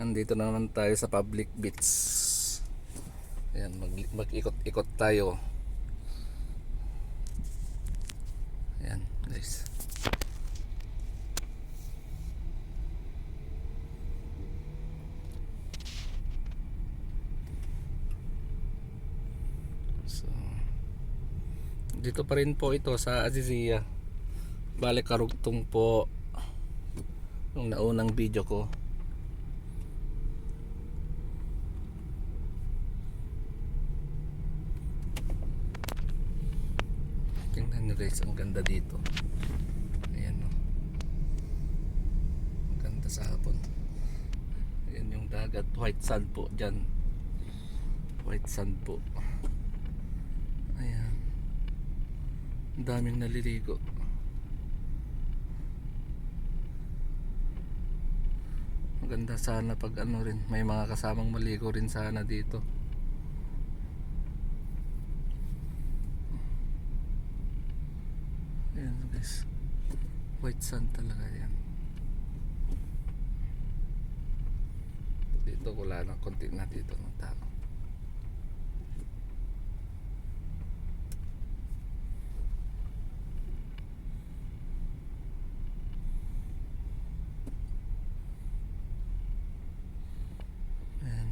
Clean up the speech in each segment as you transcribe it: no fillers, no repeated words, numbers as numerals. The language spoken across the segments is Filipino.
Andito na naman tayo sa public beach. Ayan, mag-ikot-ikot tayo. Ayan guys. So, dito pa rin po ito sa Azizia. Balik karugtong po nung naunang video ko. Tingnan nyo guys, ang ganda dito. Ayan o, ang ganda sa hapon. Ayan yung dagat, white sand po dyan. White sand po. Ayan, ang daming naliligo. Maganda sana pag ano rin, may mga kasamang maligo rin sana dito. Ayan guys, white sand talaga yan. Dito wala na, konti na dito ng tao. Ayan.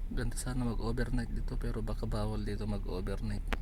Ganda sana mag-overnight dito pero baka bawal dito mag-overnight.